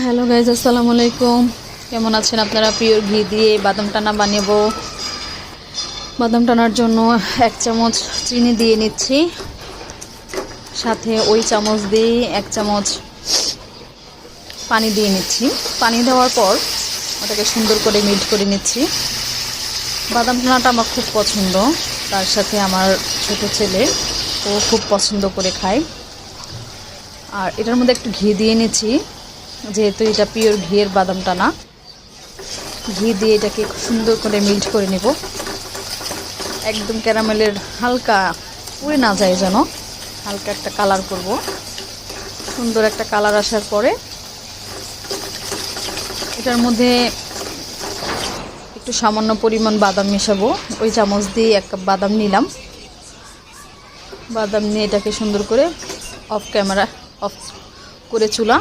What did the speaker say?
Hello guys, আসসালামু আলাইকুম। কেমন আছেন আপনারা? পিওর ঘি দিয়ে বাদাম টানা বানাবো। বাদাম টানার জন্য 1 চামচ চিনি দিয়ে নিচ্ছি, সাথে ওই চামচ দিয়ে 1 চামচ পানি দিয়ে নিচ্ছি। পানি দেওয়ার পর ওটাকে সুন্দর করে মিক্স করে নিচ্ছি। বাদাম টানাটা আমার খুব পছন্দ, তার সাথে আমার ছোট ছেলে ও খুব পছন্দ করে খায়। আর এটার মধ্যে একটু ঘি দিয়ে নিচ্ছি, যেহেতু এটা পিওর ঘিয়ের বাদাম টানা। ঘি দিয়ে এটাকে সুন্দর করে মিল্ট করে নেব, একদম ক্যারামেলের হালকা পুড়ে না যায় যেন, হালকা একটা কালার করব। সুন্দর একটা কালার আসার পরে এটার মধ্যে একটু সামান্য পরিমাণ বাদাম মেশাবো। ওই চামচ দিয়ে 1 কাপ বাদাম নিলাম। বাদাম নিয়ে এটাকে সুন্দর করে অফ করে চুলা